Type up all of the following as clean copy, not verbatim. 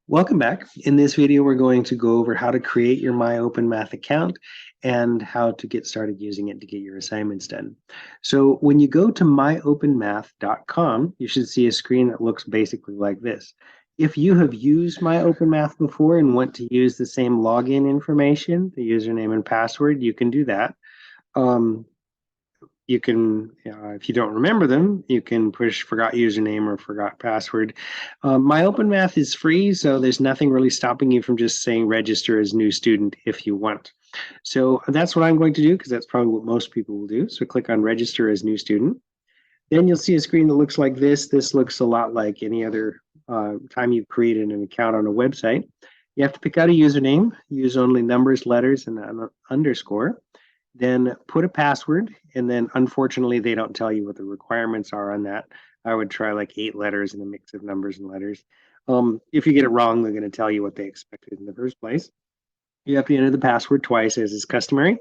Welcome back. In this video, we're going to go over how to create your MyOpenMath account and how to get started using it to get your assignments done. So when you go to myopenmath.com, you should see a screen that looks basically like this. If you have used MyOpenMath before and want to use the same login information, the username and password, you can do that. You can, if you don't remember them, you can push forgot username or forgot password. MyOpenMath is free, so there's nothing really stopping you from just saying register as new student if you want. So that's what I'm going to do because that's probably what most people will do. So click on register as new student. Then you'll see a screen that looks like this. This looks a lot like any other time you've created an account on a website. You have to pick out a username, use only numbers, letters, and an underscore. Then put a password, and then unfortunately they don't tell you what the requirements are on that. I would try like 8 letters and a mix of numbers and letters. If you get it wrong, they're going to tell you what they expected in the first place. You have to enter the password twice as is customary.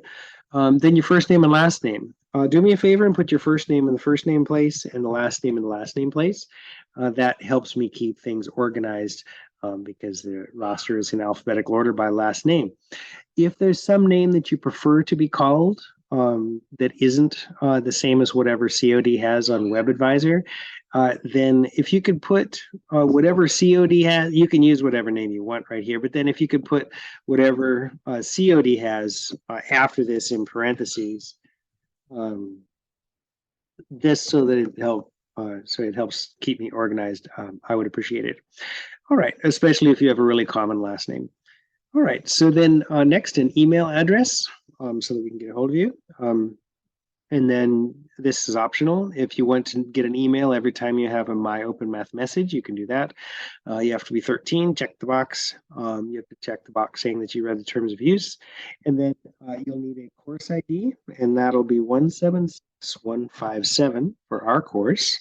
Then your first name and last name. Do me a favor and put your first name in the first name place and the last name in the last name place. That helps me keep things organized because the roster is in alphabetical order by last name. If there's some name that you prefer to be called that isn't the same as whatever COD has on WebAdvisor, then if you could put whatever COD has, you can use whatever name you want right here. But then if you could put whatever COD has after this in parentheses, just so that it helps keep me organized, I would appreciate it. All right, especially if you have a really common last name. All right, so then next an email address so that we can get a hold of you. And then this is optional. If you want to get an email every time you have a MyOpenMath message, you can do that. You have to be 13, check the box. You have to check the box saying that you read the terms of use. And then you'll need a course ID, and that'll be 176157 for our course.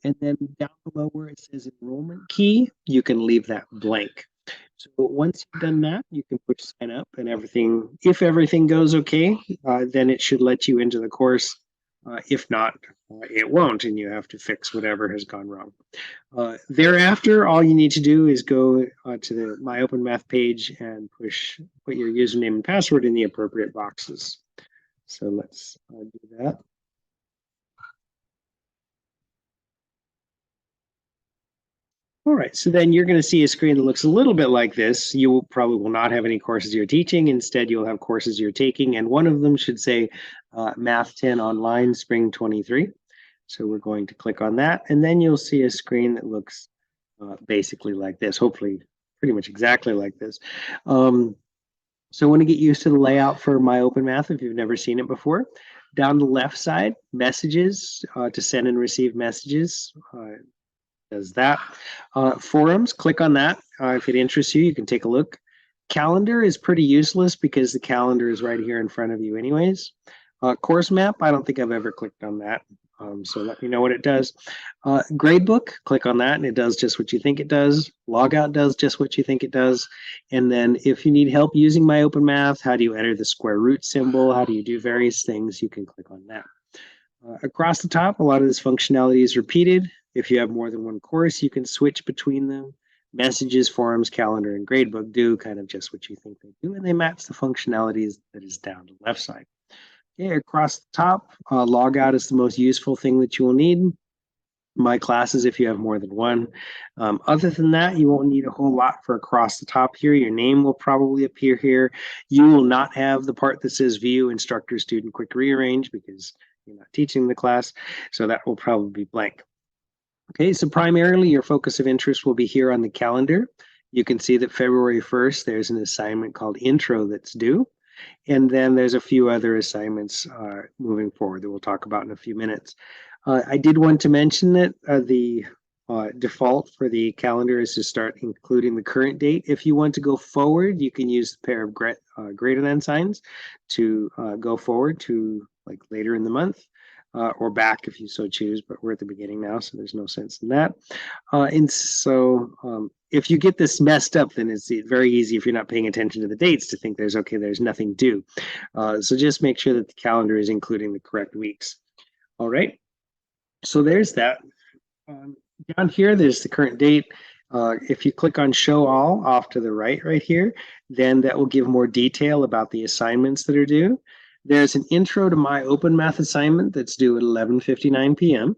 And then down below where it says enrollment key, you can leave that blank. So once you've done that, you can push sign up and everything. If everything goes okay, then it should let you into the course. If not, it won't, and you have to fix whatever has gone wrong. Thereafter, all you need to do is go to the MyOpenMath page and put your username and password in the appropriate boxes. So let's do that. All right, so then you're going to see a screen that looks a little bit like this. You probably will not have any courses you're teaching. Instead, you'll have courses you're taking, and one of them should say Math 10 Online Spring 23. So we're going to click on that, and then you'll see a screen that looks basically like this, hopefully pretty much exactly like this. So I want to get used to the layout for MyOpenMath if you've never seen it before. Down the left side, messages to send and receive messages. Does that. Forums, click on that. If it interests you, you can take a look. Calendar is pretty useless because the calendar is right here in front of you anyways. Course map, I don't think I've ever clicked on that. So let me know what it does. Gradebook, click on that and it does just what you think it does. Logout does just what you think it does. And then if you need help using MyOpenMath, how do you enter the square root symbol? How do you do various things? You can click on that. Across the top, a lot of this functionality is repeated. If you have more than one course, you can switch between them. Messages, forums, calendar, and gradebook do kind of just what you think they do, and they match the functionalities that is down to the left side. Okay, across the top, logout is the most useful thing that you will need. My classes if you have more than one. Other than that, you won't need a whole lot for across the top here. Your name will probably appear here. You will not have the part that says view instructor student quick rearrange because you're not teaching the class, so that will probably be blank. Okay, so primarily your focus of interest will be here on the calendar. You can see that February 1st, there's an assignment called Intro that's due. And then there's a few other assignments moving forward that we'll talk about in a few minutes. I did want to mention that the default for the calendar is to start including the current date. If you want to go forward, you can use the pair of greater than signs to go forward to like later in the month. Or back if you so choose, but we're at the beginning now, so there's no sense in that. And so if you get this messed up, then it's very easy if you're not paying attention to the dates to think there's nothing due. So just make sure that the calendar is including the correct weeks. All right, so there's that. Down here, there's the current date. If you click on Show All off to the right here, then that will give more detail about the assignments that are due. There's an Intro to MyOpenMath assignment that's due at 11:59 p.m.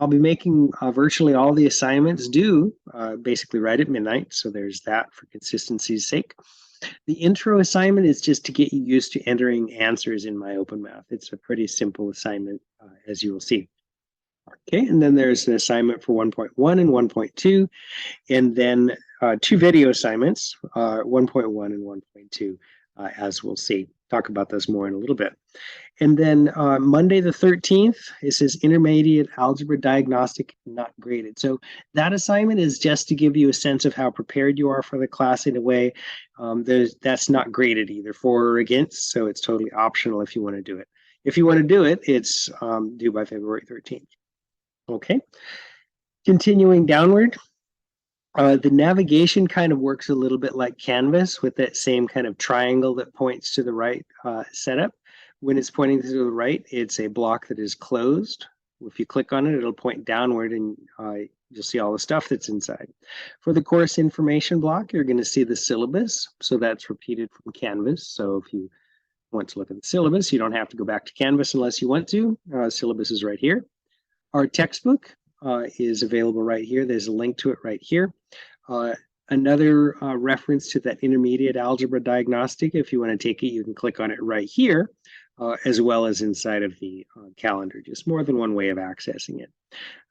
I'll be making virtually all the assignments due basically right at midnight, so there's that for consistency's sake. The intro assignment is just to get you used to entering answers in MyOpenMath. It's a pretty simple assignment, as you will see. Okay, and then there's an assignment for 1.1 and 1.2, and then two video assignments, 1.1 and 1.2, as we'll see. Talk about this more in a little bit. And then Monday the 13th, it says intermediate algebra diagnostic not graded. So that assignment is just to give you a sense of how prepared you are for the class in a way. That's not graded either for or against, so it's totally optional if you want to do it. If you want to do it, it's due by February 13th. Okay. Continuing downward, the navigation kind of works a little bit like Canvas with that same kind of triangle that points to the right setup. When it's pointing to the right, it's a block that is closed. If you click on it, it'll point downward and you'll see all the stuff that's inside. For the course information block, you're going to see the syllabus. So that's repeated from Canvas. So if you want to look at the syllabus, you don't have to go back to Canvas unless you want to. Syllabus is right here. Our textbook is available right here. There's a link to it right here. Another reference to that intermediate algebra diagnostic, if you want to take it, you can click on it right here, as well as inside of the calendar. Just more than one way of accessing it.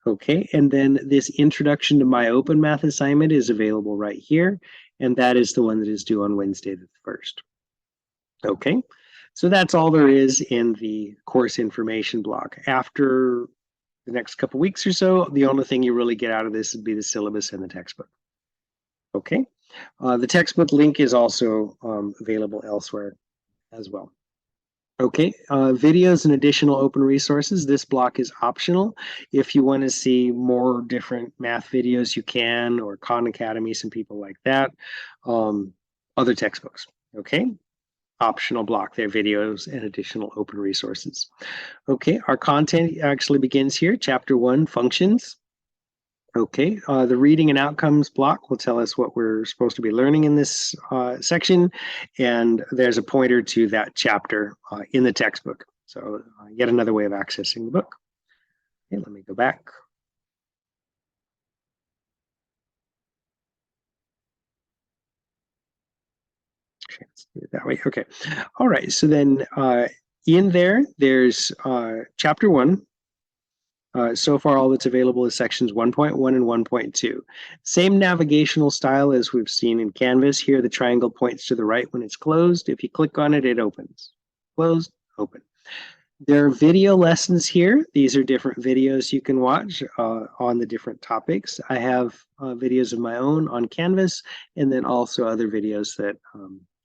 Okay, and then this Introduction to MyOpenMath assignment is available right here, and that is the one that is due on Wednesday the 1st. Okay, so that's all there is in the course information block. After the next couple weeks or so, the only thing you really get out of this would be the syllabus and the textbook. Okay, the textbook link is also available elsewhere as well. Okay, videos and additional open resources. This block is optional. If you want to see more different math videos, you can, or Khan Academy, some people like that. Other textbooks, okay? Optional block there, videos and additional open resources. Okay, our content actually begins here, chapter 1, functions. Okay, the reading and outcomes block will tell us what we're supposed to be learning in this section, and there's a pointer to that chapter in the textbook. So yet another way of accessing the book. Okay, let me go back. Let's do it that way. Okay. All right. So then in there's chapter 1. So far, all that's available is sections 1.1 and 1.2. Same navigational style as we've seen in Canvas. Here, the triangle points to the right when it's closed. If you click on it, it opens. Closed, open. There are video lessons here. These are different videos you can watch on the different topics. I have videos of my own on Canvas, and then also other videos that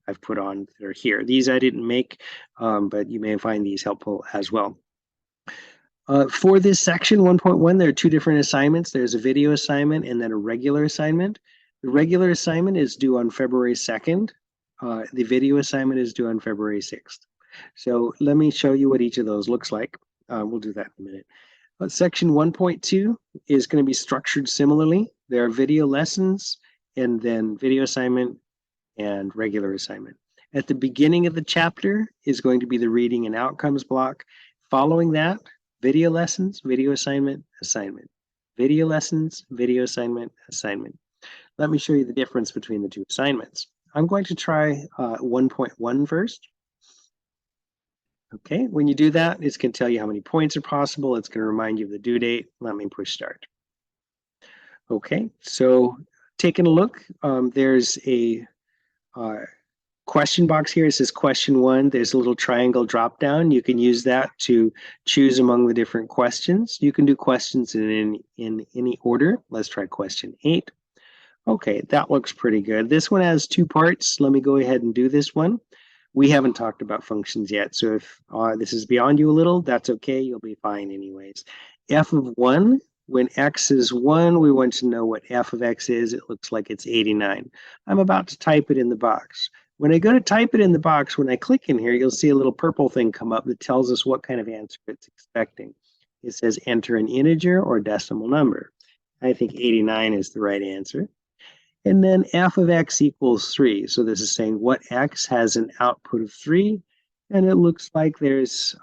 I've put on that are here. These I didn't make, but you may find these helpful as well. For this section 1.1, there are two different assignments. There's a video assignment and then a regular assignment. The regular assignment is due on February 2nd. The video assignment is due on February 6th. So let me show you what each of those looks like. We'll do that in a minute. Section 1.2 is going to be structured similarly. There are video lessons and then video assignment and regular assignment. At the beginning of the chapter is going to be the reading and outcomes block. Following that, video lessons, video assignment, assignment. Video lessons, video assignment, assignment. Let me show you the difference between the two assignments. I'm going to try 1.1 first. Okay, when you do that, it's going to tell you how many points are possible. It's going to remind you of the due date. Let me push start. Okay, so taking a look, there's a question box here. It says question 1. There's a little triangle drop down. You can use that to choose among the different questions. You can do questions in any order. Let's try question 8. Okay, that looks pretty good. This one has 2 parts. Let me go ahead and do this one. We haven't talked about functions yet, so if this is beyond you a little, that's okay. You'll be fine anyways. F of 1, when x is 1, we want to know what f of x is. It looks like it's 89. I'm about to type it in the box. When I go to type it in the box, when I click in here, you'll see a little purple thing come up that tells us what kind of answer it's expecting. It says enter an integer or decimal number. I think 89 is the right answer. And then f of x equals 3. So this is saying what x has an output of 3. And it looks like there's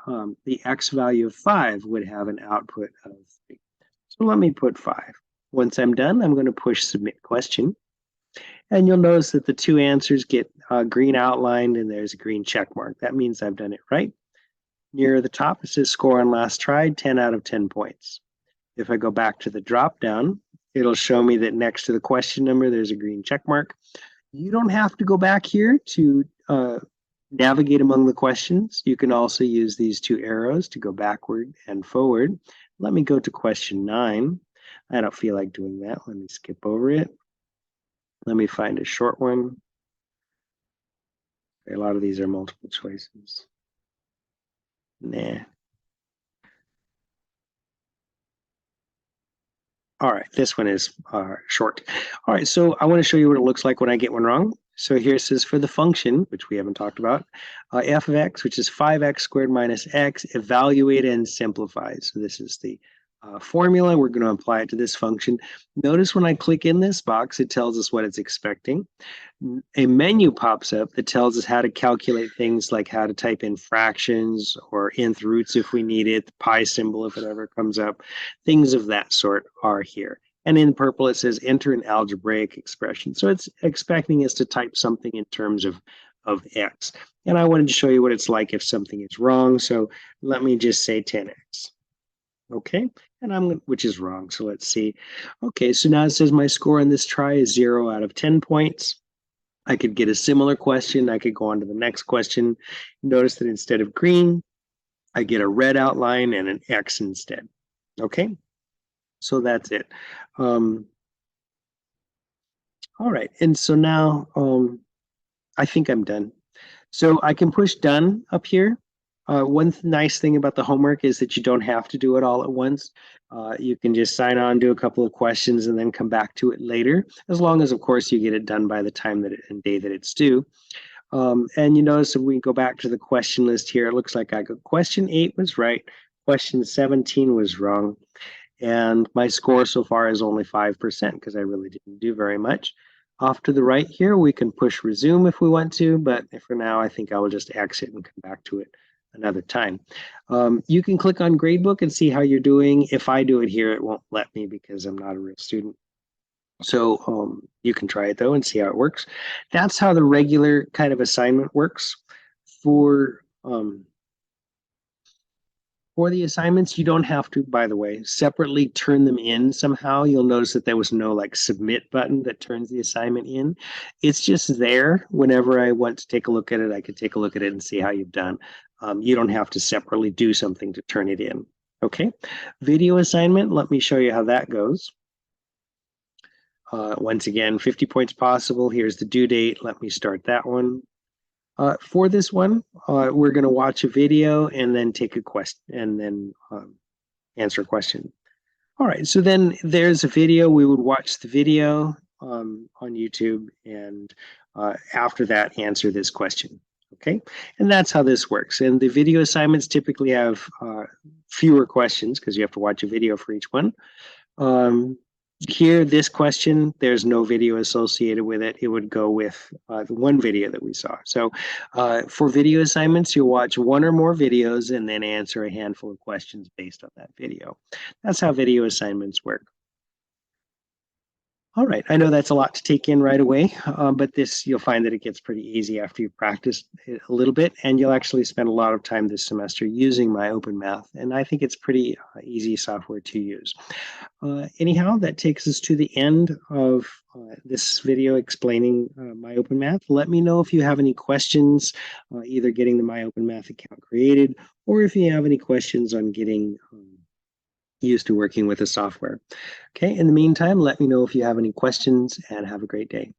the x value of 5 would have an output of 3. So let me put 5. Once I'm done, I'm going to push submit question. And you'll notice that the two answers get green outlined and there's a green check mark. That means I've done it right. Near the top, it says score on last tried, 10 out of 10 points. If I go back to the drop down, it'll show me that next to the question number, there's a green check mark. You don't have to go back here to navigate among the questions. You can also use these two arrows to go backward and forward. Let me go to question 9. I don't feel like doing that. Let me skip over it. Let me find a short one. A lot of these are multiple choices. Nah. All right, this one is short. All right, so I want to show you what it looks like when I get one wrong. So here it says for the function, which we haven't talked about, f of x, which is 5x squared minus x, evaluate and simplify. So this is the formula. We're going to apply it to this function. Notice when I click in this box, it tells us what it's expecting. A menu pops up that tells us how to calculate things like how to type in fractions or nth roots if we need it, the pi symbol if it ever comes up. Things of that sort are here. And in purple, it says enter an algebraic expression. So it's expecting us to type something in terms of x. And I wanted to show you what it's like if something is wrong. So let me just say 10x. Okay, and which is wrong. So let's see. Okay, so now it says my score on this try is 0 out of 10 points. I could get a similar question. I could go on to the next question. Notice that instead of green, I get a red outline and an X instead. Okay, so that's it. All right, and so now I think I'm done. So I can push done up here. One nice thing about the homework is that you don't have to do it all at once. You can just sign on, do a couple of questions, and then come back to it later, as long as, of course, you get it done by the time and day that it's due. And you notice if we go back to the question list here, it looks like I got question 8 was right, question 17 was wrong, and my score so far is only 5% because I really didn't do very much. Off to the right here, we can push resume if we want to, but for now, I think I will just exit and come back to it another time. You can click on gradebook and see how you're doing. If I do it here, it won't let me because I'm not a real student. So you can try it though and see how it works. That's how the regular kind of assignment works. For the assignments, you don't have to, by the way, separately turn them in somehow. You'll notice that there was no like submit button that turns the assignment in. It's just there. Whenever I want to take a look at it, I can take a look at it and see how you've done. You don't have to separately do something to turn it in. Okay, video assignment, let me show you how that goes. Once again, 50 points possible. Here's the due date. Let me start that one. For this one, we're going to watch a video and then take a question and then answer a question. All right, so then there's a video. We would watch the video on YouTube and after that, answer this question. Okay, and that's how this works. And the video assignments typically have fewer questions because you have to watch a video for each one. Here, this question, there's no video associated with it. It would go with the one video that we saw. So for video assignments, you'll watch one or more videos and then answer a handful of questions based on that video. That's how video assignments work. All right, I know that's a lot to take in right away, but you'll find that it gets pretty easy after you practice it a little bit, and you'll actually spend a lot of time this semester using MyOpenMath, and I think it's pretty easy software to use. Anyhow, that takes us to the end of this video explaining MyOpenMath. Let me know if you have any questions, either getting the MyOpenMath account created, or if you have any questions on getting used to working with the software. Okay, in the meantime, let me know if you have any questions and have a great day.